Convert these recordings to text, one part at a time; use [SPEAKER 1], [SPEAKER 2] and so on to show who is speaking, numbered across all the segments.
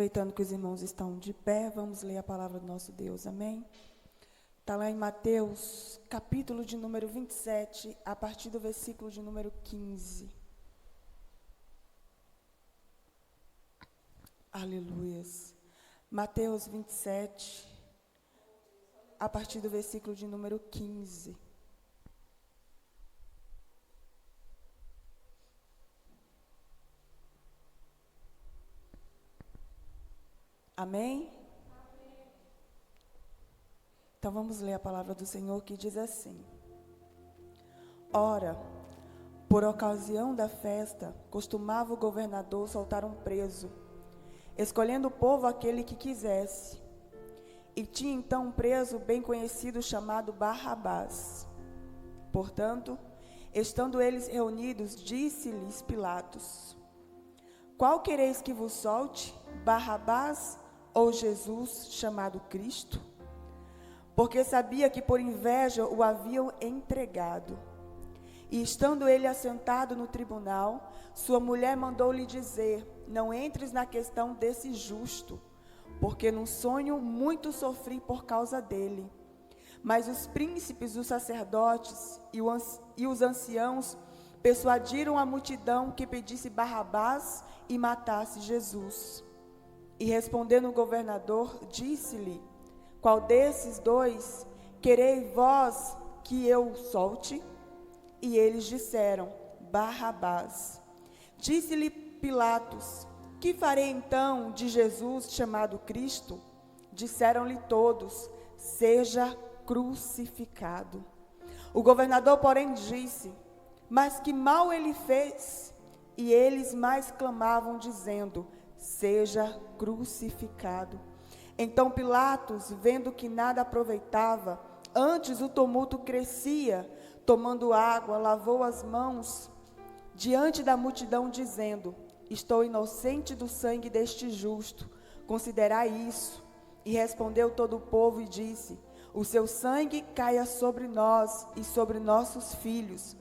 [SPEAKER 1] Aproveitando que os irmãos estão de pé, vamos ler a palavra do nosso Deus, amém? Está lá em Mateus, capítulo de número 27, a partir do versículo de número 15. Aleluias. Mateus 27, a partir do versículo de número 15. Amém? Então vamos ler a palavra do Senhor que diz assim: Ora, por ocasião da festa, costumava o governador soltar um preso, escolhendo o povo aquele que quisesse. E tinha então um preso bem conhecido chamado Barrabás. Portanto, estando eles reunidos, disse-lhes Pilatos: Qual quereis que vos solte, Barrabás ou Jesus, chamado Cristo? Porque sabia que por inveja o haviam entregado. E estando ele assentado no tribunal, sua mulher mandou-lhe dizer: Não entres na questão desse justo, porque num sonho muito sofri por causa dele. Mas os príncipes, os sacerdotes e os anciãos persuadiram a multidão que pedisse Barrabás e matasse Jesus. E respondendo o governador, disse-lhe: Qual desses dois quereis vós que eu solte? E eles disseram: Barrabás. Disse-lhe Pilatos: Que farei então de Jesus chamado Cristo? Disseram-lhe todos: Seja crucificado. O governador, porém, disse: Mas que mal ele fez? E eles mais clamavam, dizendo: Seja crucificado. Então Pilatos, vendo que nada aproveitava, antes o tumulto crescia, tomando água, lavou as mãos diante da multidão, dizendo: Estou inocente do sangue deste justo, considerai isso. E respondeu todo o povo e disse: O seu sangue caia sobre nós e sobre nossos filhos.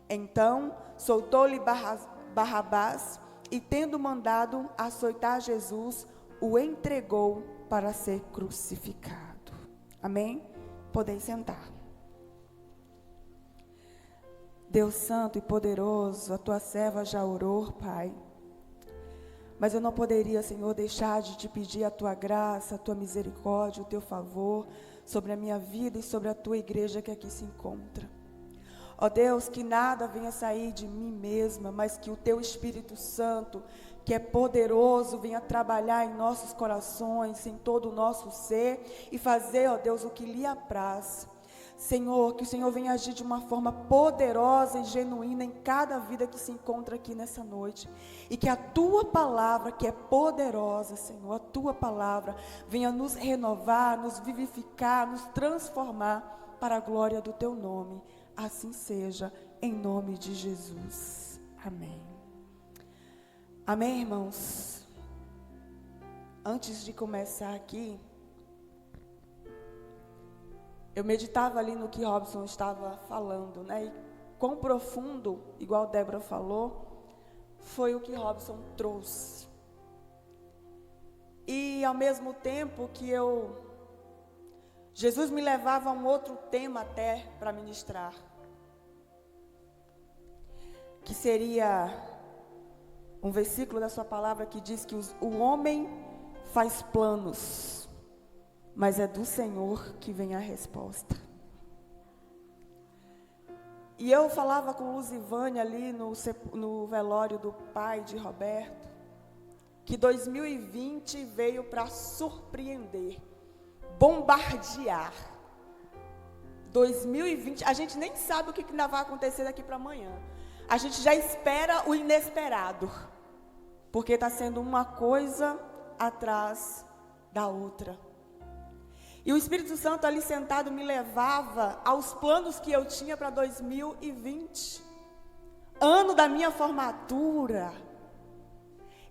[SPEAKER 1] Então soltou-lhe Barrabás, e tendo mandado açoitar Jesus, o entregou para ser crucificado. Amém? Podem sentar. Deus santo e poderoso, a tua serva já orou, Pai. Mas eu não poderia, Senhor, deixar de te pedir a tua graça, a tua misericórdia, o teu favor sobre a minha vida e sobre a tua igreja que aqui se encontra. Ó Deus, que nada venha sair de mim mesma, mas que o teu Espírito Santo, que é poderoso, venha trabalhar em nossos corações, em todo o nosso ser, e fazer, ó Deus, o que lhe apraz. Senhor, que o Senhor venha agir de uma forma poderosa e genuína em cada vida que se encontra aqui nessa noite. E que a tua palavra, que é poderosa, Senhor, a tua palavra venha nos renovar, nos vivificar, nos transformar para a glória do teu nome. Assim seja, em nome de Jesus. Amém. Amém, irmãos? Antes de começar aqui, eu meditava ali no que Robson estava falando, né? E quão profundo, igual Débora falou, foi o que Robson trouxe. E ao mesmo tempo que Jesus me levava a um outro tema até para ministrar, que seria um versículo da sua palavra que diz que o homem faz planos, mas é do Senhor que vem a resposta. E eu falava com Luzivânia ali no velório do pai de Roberto, que 2020 veio para surpreender, bombardear. 2020, a gente nem sabe o que ainda vai acontecer daqui para amanhã. A gente já espera o inesperado, porque está sendo uma coisa atrás da outra. E o Espírito Santo ali sentado me levava aos planos que eu tinha para 2020. Ano da minha formatura.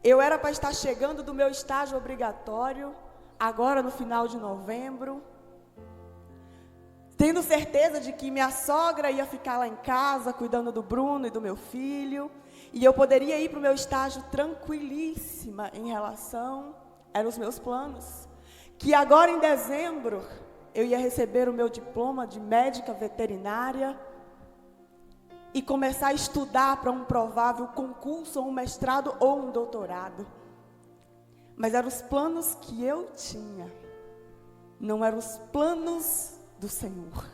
[SPEAKER 1] Eu era para estar chegando do meu estágio obrigatório, agora no final de novembro. Tendo certeza de que minha sogra ia ficar lá em casa, cuidando do Bruno e do meu filho. E eu poderia ir para o meu estágio tranquilíssima em relação eram os meus planos. Que agora em dezembro eu ia receber o meu diploma de médica veterinária e começar a estudar para um provável concurso, ou um mestrado ou um doutorado. Mas eram os planos que eu tinha, não eram os planos do Senhor.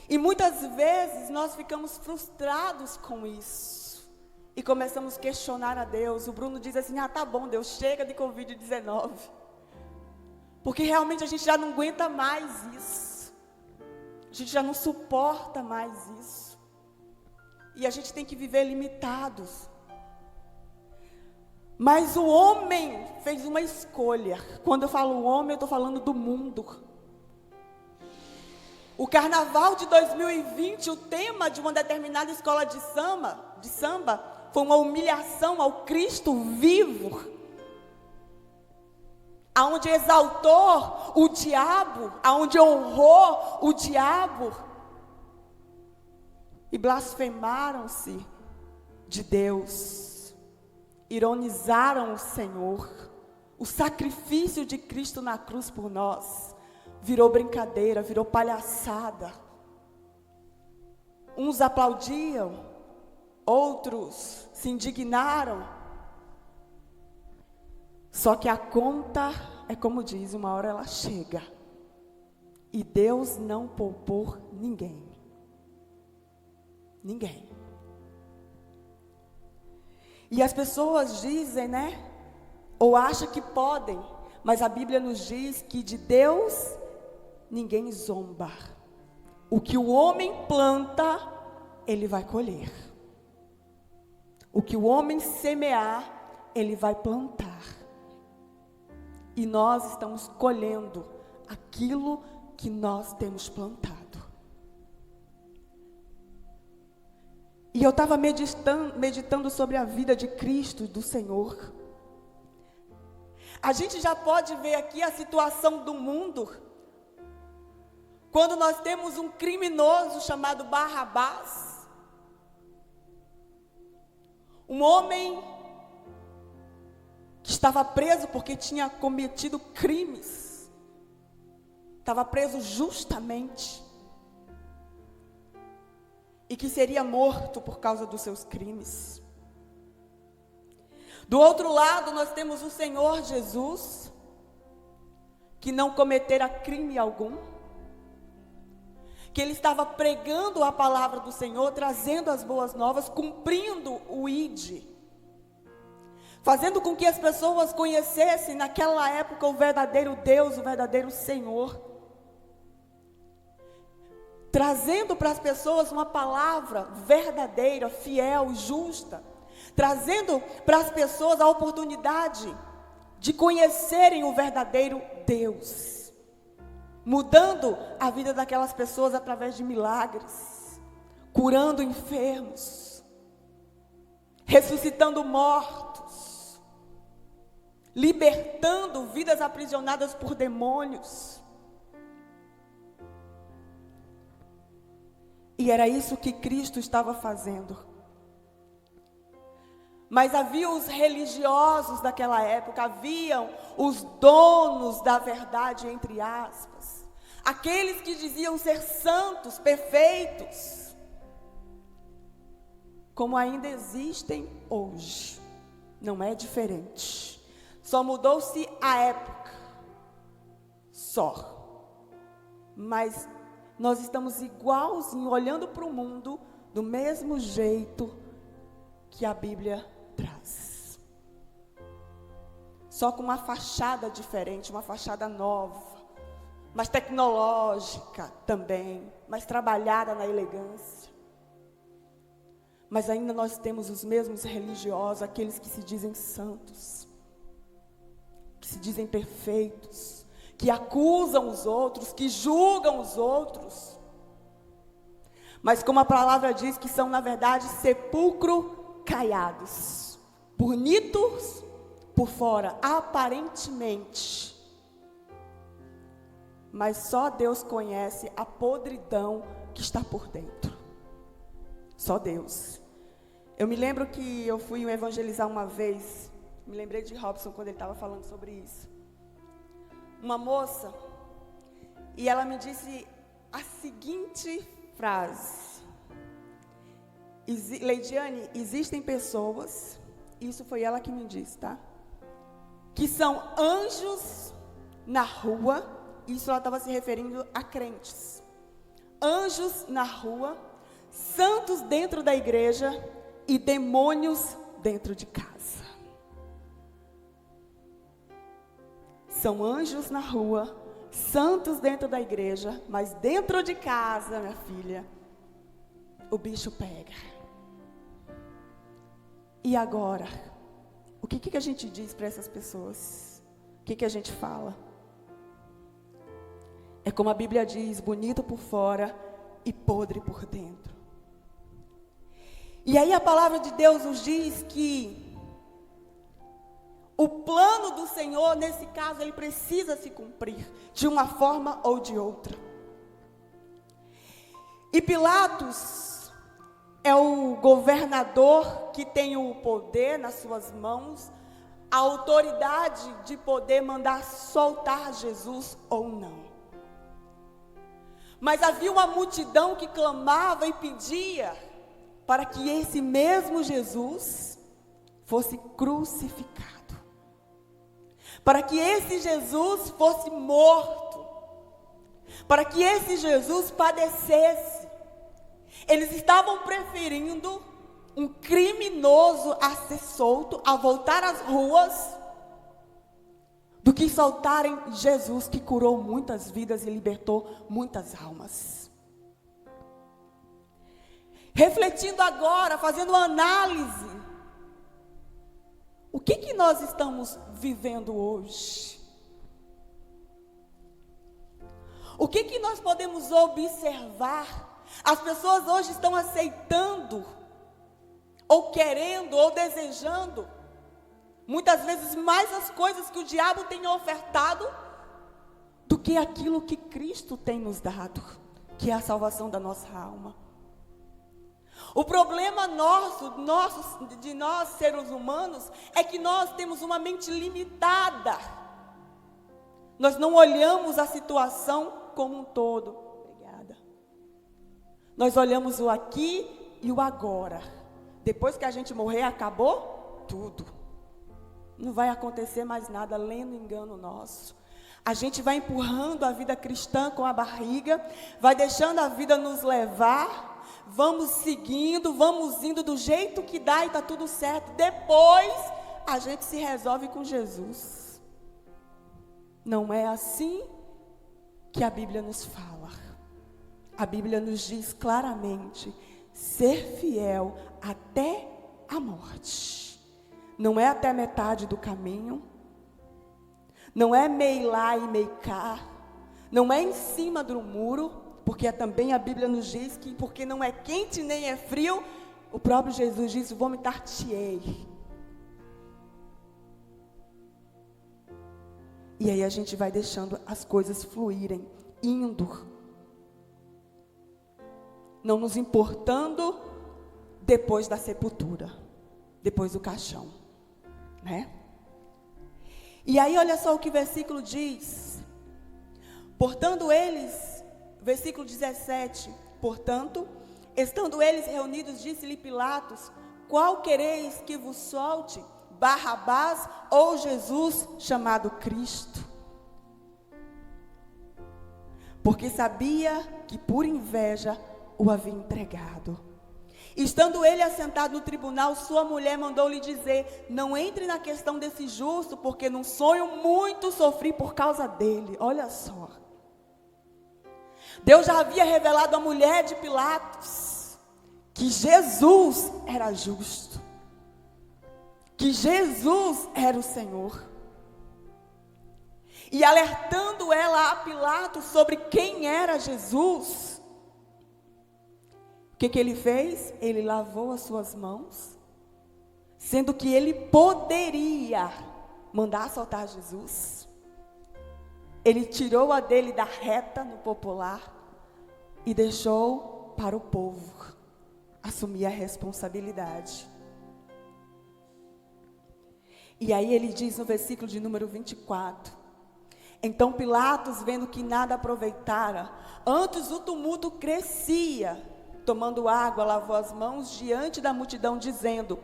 [SPEAKER 1] E muitas vezes nós ficamos frustrados com isso e começamos a questionar a Deus. O Bruno diz assim: tá bom, Deus, chega de Covid-19, porque realmente a gente já não aguenta mais isso, a gente já não suporta mais isso, e a gente tem que viver limitados. Mas o homem fez uma escolha. Quando eu falo homem, eu estou falando do mundo. O carnaval de 2020, o tema de uma determinada escola de samba foi uma humilhação ao Cristo vivo, aonde exaltou o diabo, aonde honrou o diabo, e blasfemaram-se de Deus, ironizaram o Senhor. O sacrifício de Cristo na cruz por nós virou brincadeira, virou palhaçada. Uns aplaudiam, outros se indignaram. Só que a conta é como diz, uma hora ela chega. E Deus não poupou ninguém. Ninguém. E as pessoas dizem, ou acham que podem, mas a Bíblia nos diz que de Deus ninguém zomba. O que o homem planta, ele vai colher. O que o homem semear, ele vai plantar. E nós estamos colhendo aquilo que nós temos plantado. E eu estava meditando sobre a vida de Cristo, do Senhor. A gente já pode ver aqui a situação do mundo, quando nós temos um criminoso chamado Barrabás, um homem que estava preso porque tinha cometido crimes, estava preso justamente, e que seria morto por causa dos seus crimes. Do outro lado, nós temos o Senhor Jesus, que não cometera crime algum, que ele estava pregando a palavra do Senhor, trazendo as boas novas, cumprindo o ID, fazendo com que as pessoas conhecessem naquela época o verdadeiro Deus, o verdadeiro Senhor, trazendo para as pessoas uma palavra verdadeira, fiel, justa, trazendo para as pessoas a oportunidade de conhecerem o verdadeiro Deus, mudando a vida daquelas pessoas através de milagres, curando enfermos, ressuscitando mortos, libertando vidas aprisionadas por demônios. E era isso que Cristo estava fazendo. Mas havia os religiosos daquela época, haviam os donos da verdade, entre aspas, aqueles que diziam ser santos, perfeitos, como ainda existem hoje. Não é diferente, só mudou-se a época, só. Mas nós estamos igualzinho, olhando para o mundo, do mesmo jeito que a Bíblia traz. Só com uma fachada diferente, uma fachada nova, mais tecnológica também, mais trabalhada na elegância. Mas ainda nós temos os mesmos religiosos, aqueles que se dizem santos, que se dizem perfeitos, que acusam os outros, que julgam os outros. Mas como a palavra diz, que são na verdade sepulcro caiados, bonitos por fora, aparentemente, mas só Deus conhece a podridão que está por dentro. Só Deus. Eu me lembro que eu fui evangelizar uma vez Me lembrei de Robson quando ele estava falando sobre isso. Uma moça, e ela me disse a seguinte frase: Leidiane, existem pessoas, isso foi ela que me disse, tá? Que são anjos na rua, isso ela estava se referindo a crentes. Anjos na rua, santos dentro da igreja e demônios dentro de casa. São anjos na rua, santos dentro da igreja, mas dentro de casa, minha filha, o bicho pega. E agora? O que a gente diz para essas pessoas? O que a gente fala? É como a Bíblia diz, bonito por fora e podre por dentro. E aí a palavra de Deus nos diz que o plano do Senhor, nesse caso, ele precisa se cumprir, de uma forma ou de outra. E Pilatos é o governador que tem o poder nas suas mãos, a autoridade de poder mandar soltar Jesus ou não. Mas havia uma multidão que clamava e pedia para que esse mesmo Jesus fosse crucificado, para que esse Jesus fosse morto, para que esse Jesus padecesse. Eles estavam preferindo um criminoso a ser solto, a voltar às ruas, do que soltarem Jesus, que curou muitas vidas e libertou muitas almas. Refletindo agora, fazendo uma análise, o que nós estamos vivendo hoje? O que nós podemos observar? As pessoas hoje estão aceitando, ou querendo, ou desejando, muitas vezes mais as coisas que o diabo tem ofertado, do que aquilo que Cristo tem nos dado, que é a salvação da nossa alma. O problema de nós seres humanos, é que nós temos uma mente limitada. Nós não olhamos a situação como um todo. Obrigada. Nós olhamos o aqui e o agora. Depois que a gente morrer, acabou tudo. Não vai acontecer mais nada, lendo engano nosso. A gente vai empurrando a vida cristã com a barriga, vai deixando a vida nos levar, vamos seguindo, vamos indo do jeito que dá e está tudo certo. Depois, a gente se resolve com Jesus. Não é assim que a Bíblia nos fala. A Bíblia nos diz claramente, ser fiel até a morte. Não é até metade do caminho, não é meio lá e meio cá, não é em cima do muro, porque também a Bíblia nos diz que porque não é quente nem é frio, o próprio Jesus diz, vomitar-te-ei. E aí a gente vai deixando as coisas fluírem, indo, não nos importando depois da sepultura, depois do caixão, né? E aí olha só o que o versículo diz. Portanto eles, versículo 17, portanto, estando eles reunidos, disse-lhe Pilatos, qual quereis que vos solte, Barrabás ou Jesus chamado Cristo? Porque sabia que por inveja o havia entregado. Estando ele assentado no tribunal, sua mulher mandou-lhe dizer, não entre na questão desse justo, porque num sonho muito sofri por causa dele. Olha só. Deus já havia revelado à mulher de Pilatos que Jesus era justo, que Jesus era o Senhor. E alertando ela a Pilatos sobre quem era Jesus, o que ele fez? Ele lavou as suas mãos, sendo que ele poderia mandar soltar Jesus. Ele tirou a dele da reta no popular e deixou para o povo assumir a responsabilidade. E aí ele diz no versículo de número 24: então Pilatos, vendo que nada aproveitara, antes o tumulto crescia, tomando água, lavou as mãos diante da multidão, dizendo: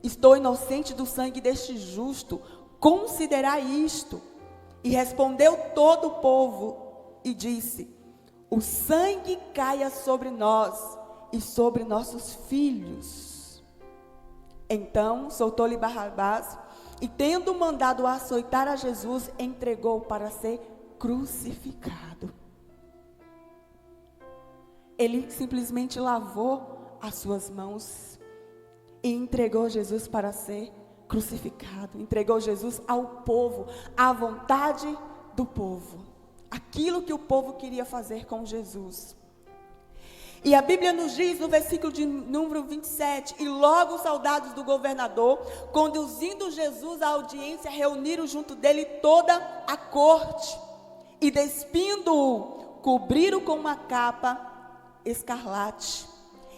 [SPEAKER 1] estou inocente do sangue deste justo, considerai isto. E respondeu todo o povo e disse: o sangue caia sobre nós e sobre nossos filhos. Então soltou-lhe Barrabás, e tendo mandado açoitar a Jesus, entregou para ser crucificado. Ele simplesmente lavou as suas mãos e entregou Jesus para ser crucificado. Entregou Jesus ao povo, à vontade do povo. Aquilo que o povo queria fazer com Jesus. E a Bíblia nos diz no versículo de número 27, e logo os soldados do governador, conduzindo Jesus à audiência, reuniram junto dele toda a corte, e despindo-o, cobriram com uma capa escarlate,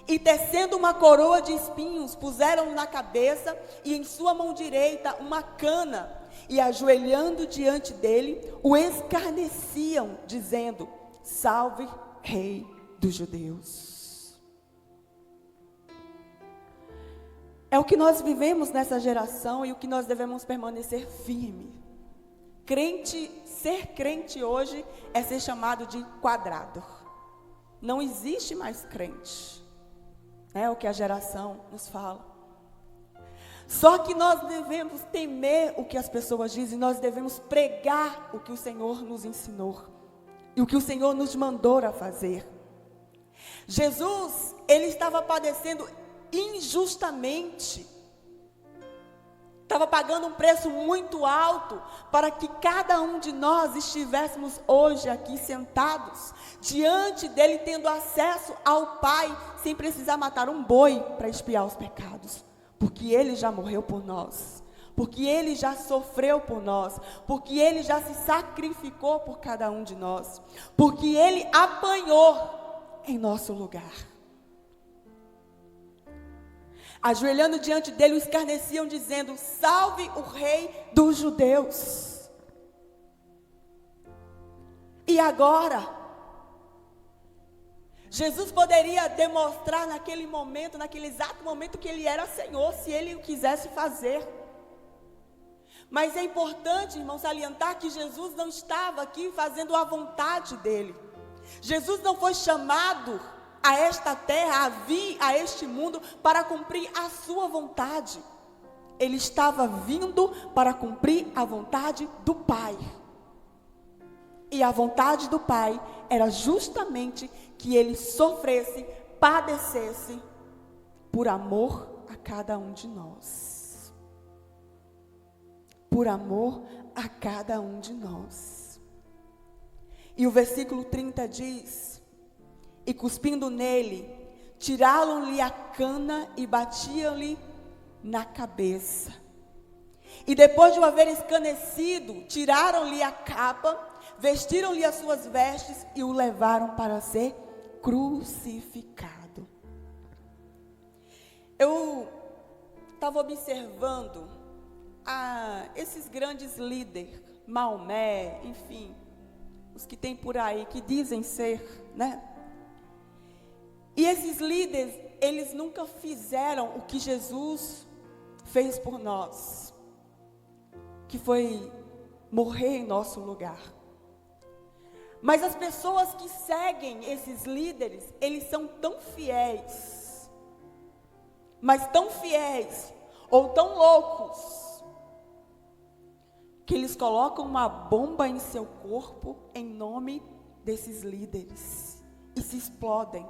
[SPEAKER 1] e tecendo uma coroa de espinhos, puseram na cabeça, e em sua mão direita uma cana, e ajoelhando diante dele, o escarneciam, dizendo: salve, Rei dos judeus. É o que nós vivemos nessa geração e o que nós devemos permanecer firme. Ser crente hoje é ser chamado de quadrado. Não existe mais crente. É o que a geração nos fala. Só que nós devemos temer o que as pessoas dizem, nós devemos pregar o que o Senhor nos ensinou e o que o Senhor nos mandou a fazer. Jesus, ele estava padecendo injustamente, estava pagando um preço muito alto para que cada um de nós estivéssemos hoje aqui sentados diante dele, tendo acesso ao Pai, sem precisar matar um boi para expiar os pecados, porque ele já morreu por nós, porque ele já sofreu por nós, porque ele já se sacrificou por cada um de nós, porque ele apanhou em nosso lugar. Ajoelhando diante dele, o escarneciam, dizendo: salve o Rei dos judeus. E agora, Jesus poderia demonstrar naquele momento, naquele exato momento, que ele era Senhor, se ele o quisesse fazer. Mas é importante, irmãos, salientar que Jesus não estava aqui fazendo a vontade dele. Jesus não foi chamado a esta terra, a vir a este mundo para cumprir a sua vontade. Ele estava vindo para cumprir a vontade do Pai. E a vontade do Pai era justamente que ele sofresse, padecesse, por amor a cada um de nós. Por amor a cada um de nós. E o versículo 30 diz: e cuspindo nele, tiraram-lhe a cana e batiam-lhe na cabeça. E depois de o haver escarnecido, tiraram-lhe a capa, vestiram-lhe as suas vestes e o levaram para ser crucificado. Eu estava observando esses grandes líderes, Maomé, enfim, os que tem por aí, que dizem ser, né? E esses líderes, eles nunca fizeram o que Jesus fez por nós, que foi morrer em nosso lugar. Mas as pessoas que seguem esses líderes, eles são tão fiéis, mas tão fiéis, ou tão loucos, que eles colocam uma bomba em seu corpo em nome desses líderes e se explodem,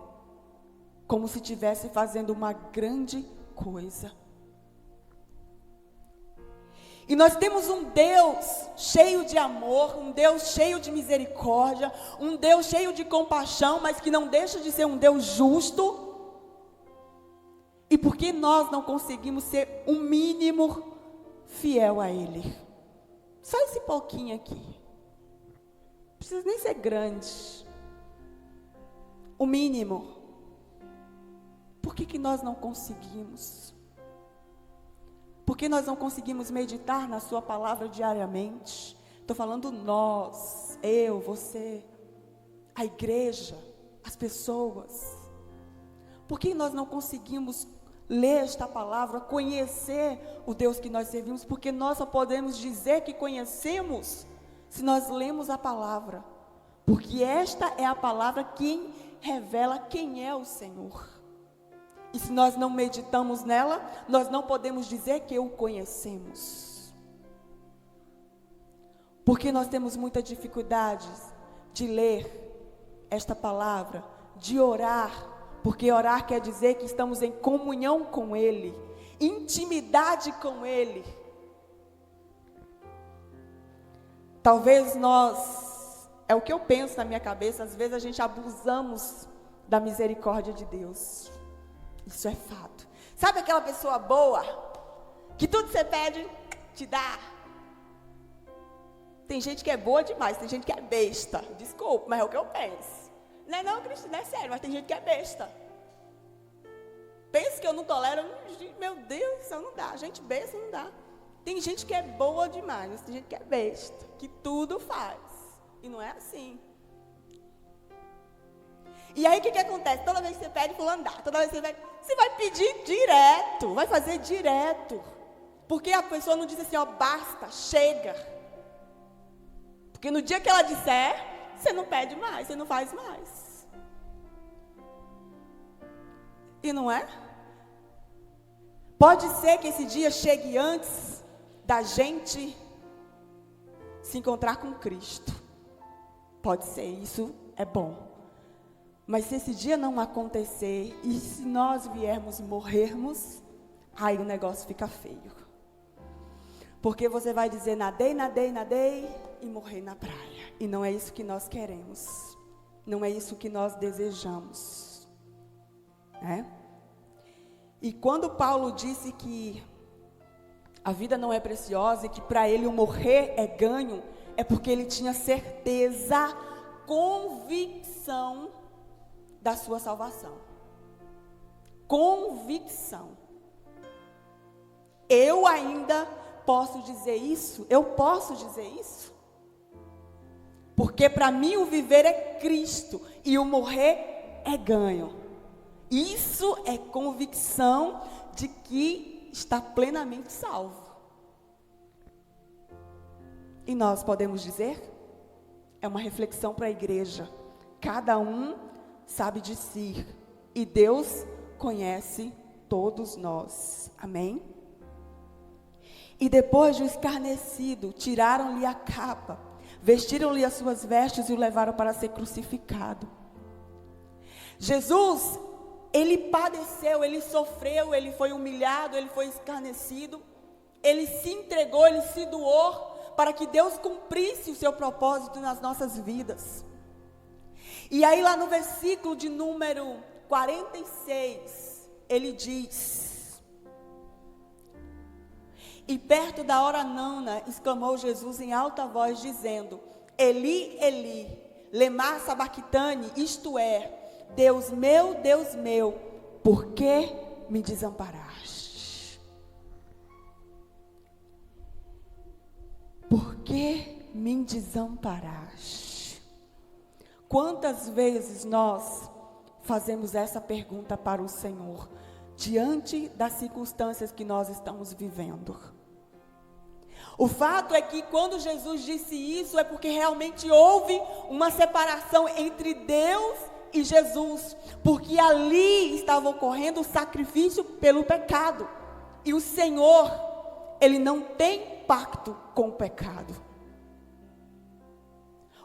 [SPEAKER 1] como se estivesse fazendo uma grande coisa. E nós temos um Deus cheio de amor, um Deus cheio de misericórdia, um Deus cheio de compaixão, mas que não deixa de ser um Deus justo. E por que nós não conseguimos ser um mínimo fiel a Ele? Só esse pouquinho aqui. Não precisa nem ser grande. O mínimo. Por que nós não conseguimos? Por que nós não conseguimos meditar na sua palavra diariamente? Estou falando nós, eu, você, a igreja, as pessoas. Por que nós não conseguimos ler esta palavra, conhecer o Deus que nós servimos? Porque nós só podemos dizer que conhecemos se nós lemos a palavra. Porque esta é a palavra que revela quem é o Senhor. E se nós não meditamos nela, nós não podemos dizer que o conhecemos. Porque nós temos muita dificuldade de ler esta palavra, de orar. Porque orar quer dizer que estamos em comunhão com Ele, intimidade com Ele. Talvez nós, é o que eu penso na minha cabeça, às vezes a gente abusamos da misericórdia de Deus. Isso é fato. Sabe aquela pessoa boa, que tudo que você pede, te dá? Tem gente que é boa demais, tem gente que é besta. Desculpa, mas é o que eu penso. Não, Cristina, é sério, mas tem gente que é besta. Pensa que eu não tolero, meu Deus, isso não dá. Gente besta não dá. Tem gente que é boa demais, mas tem gente que é besta, que tudo faz. E não é assim. E aí o que acontece? Toda vez que você pede, fulano dá. Toda vez que você pede, você vai pedir direto, vai fazer direto. Porque a pessoa não diz assim, ó, basta, chega. Porque no dia que ela disser, você não pede mais, você não faz mais. E não é? Pode ser que esse dia chegue antes da gente se encontrar com Cristo. Pode ser, isso é bom. Mas se esse dia não acontecer, e se nós viermos morrermos, aí o negócio fica feio. Porque você vai dizer, nadei, e morrer na praia. E não é isso que nós queremos. Não é isso que nós desejamos. Né? E quando Paulo disse que a vida não é preciosa e que para ele o morrer é ganho, é porque ele tinha certeza, convicção da sua salvação. Convicção. Eu ainda posso dizer isso? Eu posso dizer isso? Porque para mim o viver é Cristo e o morrer é ganho. Isso é convicção de que está plenamente salvo. E nós podemos dizer? É uma reflexão para a igreja. Cada um sabe de si. E Deus conhece todos nós. Amém? E depois de o escarnecido, tiraram-lhe a capa, vestiram-lhe as suas vestes e o levaram para ser crucificado. Jesus, ele padeceu, ele sofreu, ele foi humilhado, ele foi escarnecido, ele se entregou, ele se doou para que Deus cumprisse o seu propósito nas nossas vidas. E aí lá no versículo de número 46, ele diz: e perto da hora nona, exclamou Jesus em alta voz, dizendo: Eli, Eli, lema sabachthani, isto é, Deus meu, por que me desamparaste? Por que me desamparaste? Quantas vezes nós fazemos essa pergunta para o Senhor, diante das circunstâncias que nós estamos vivendo? O fato é que quando Jesus disse isso, é porque realmente houve uma separação entre Deus e Jesus, porque ali estava ocorrendo o sacrifício pelo pecado, e o Senhor, Ele não tem pacto com o pecado.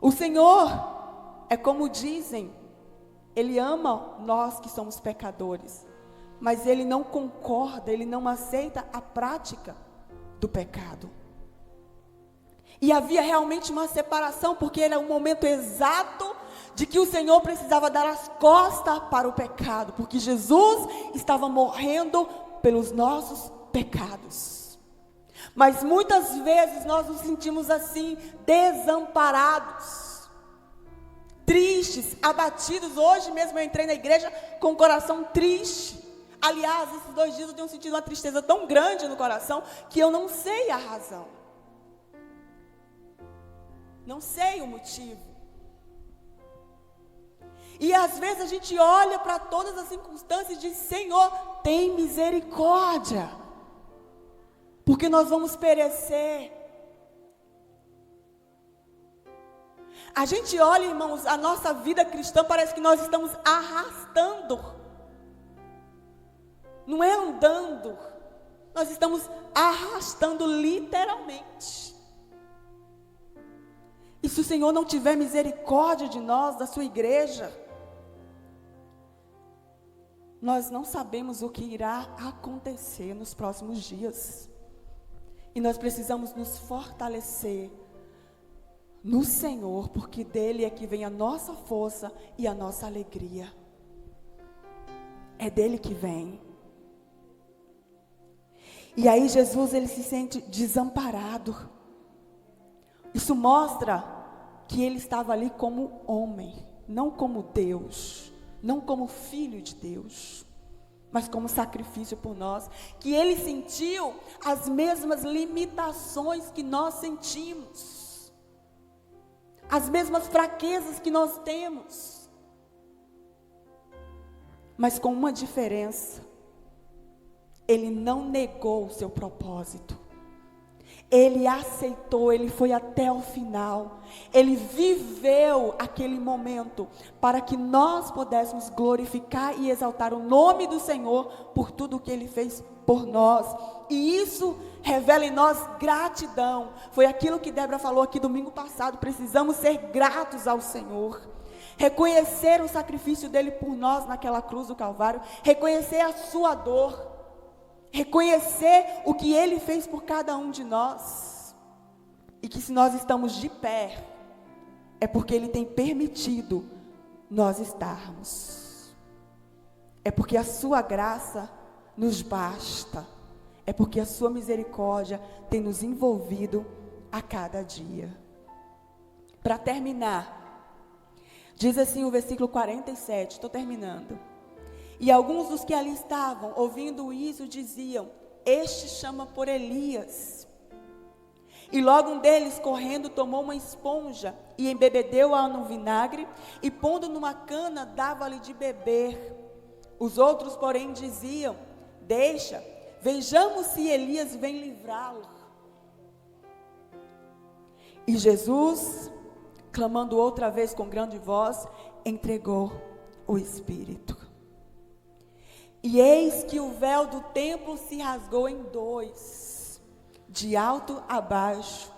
[SPEAKER 1] O Senhor, é como dizem, Ele ama nós que somos pecadores, mas Ele não concorda, Ele não aceita a prática do pecado. E havia realmente uma separação, porque era o momento exato de que o Senhor precisava dar as costas para o pecado, porque Jesus estava morrendo pelos nossos pecados. Mas muitas vezes nós nos sentimos assim, desamparados, tristes, abatidos. Hoje mesmo eu entrei na igreja com o coração triste, Aliás, esses 2 dias eu tenho sentido uma tristeza tão grande no coração que eu não sei a razão. Não sei o motivo. E às vezes a gente olha para todas as circunstâncias e diz: Senhor, tem misericórdia, porque nós vamos perecer. A gente olha, irmãos, a nossa vida cristã, parece que nós estamos arrastando. Não é andando, nós estamos arrastando literalmente. E se o Senhor não tiver misericórdia de nós, da sua igreja, nós não sabemos o que irá acontecer nos próximos dias. E nós precisamos nos fortalecer no Senhor, porque dele é que vem a nossa força e a nossa alegria. É dele que vem. E aí Jesus, ele se sente desamparado. Isso mostra que ele estava ali como homem, não como Deus, não como filho de Deus, mas como sacrifício por nós, que ele sentiu as mesmas limitações que nós sentimos, as mesmas fraquezas que nós temos, mas com uma diferença: ele não negou o seu propósito. Ele aceitou, ele foi até o final. Ele viveu aquele momento para que nós pudéssemos glorificar e exaltar o nome do Senhor por tudo o que ele fez por nós. E isso revela em nós gratidão. Foi aquilo que Débora falou aqui domingo passado. Precisamos ser gratos ao Senhor. Reconhecer o sacrifício dele por nós naquela cruz do Calvário. Reconhecer a sua dor. Reconhecer o que ele fez por cada um de nós. E que se nós estamos de pé, é porque ele tem permitido nós estarmos. É porque a sua graça nos basta. É porque a sua misericórdia tem nos envolvido a cada dia. Para terminar, diz assim o versículo 47, estou terminando. E alguns dos que ali estavam, ouvindo isso, diziam: este chama por Elias. E logo um deles, correndo, tomou uma esponja e embebedeu-a no vinagre, e pondo numa cana, dava-lhe de beber. Os outros, porém, diziam: deixa, vejamos se Elias vem livrá-lo. E Jesus, clamando outra vez com grande voz, entregou o Espírito. E eis que o véu do templo se rasgou em 2, de alto a baixo,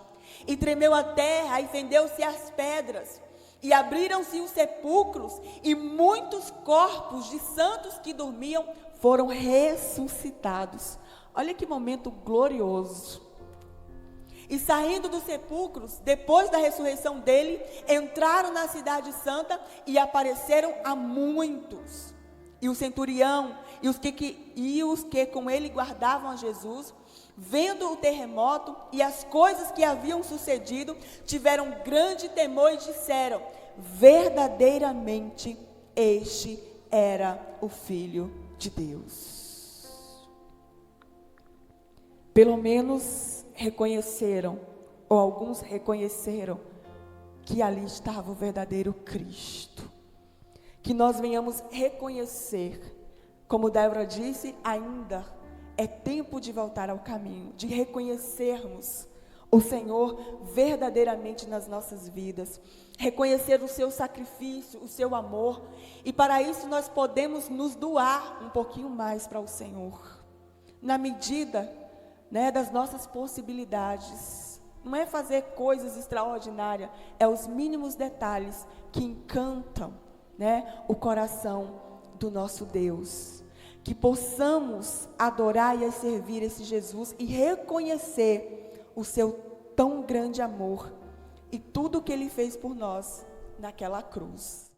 [SPEAKER 1] e tremeu a terra, e fendeu-se as pedras, e abriram-se os sepulcros, e muitos corpos de santos que dormiam foram ressuscitados. Olha que momento glorioso. E saindo dos sepulcros, depois da ressurreição dele, entraram na cidade santa e apareceram a muitos. E o centurião e os que com ele guardavam a Jesus, vendo o terremoto e as coisas que haviam sucedido, tiveram grande temor e disseram: verdadeiramente este era o Filho de Deus. Pelo menos reconheceram, ou alguns reconheceram, que ali estava o verdadeiro Cristo. Que nós venhamos reconhecer, como Débora disse, ainda é tempo de voltar ao caminho, de reconhecermos o Senhor verdadeiramente nas nossas vidas, reconhecer o seu sacrifício, o seu amor, e para isso nós podemos nos doar um pouquinho mais para o Senhor, na medida, das nossas possibilidades. Não é fazer coisas extraordinárias, é os mínimos detalhes que encantam o coração do nosso Deus. Que possamos adorar e servir esse Jesus e reconhecer o seu tão grande amor e tudo o que ele fez por nós naquela cruz.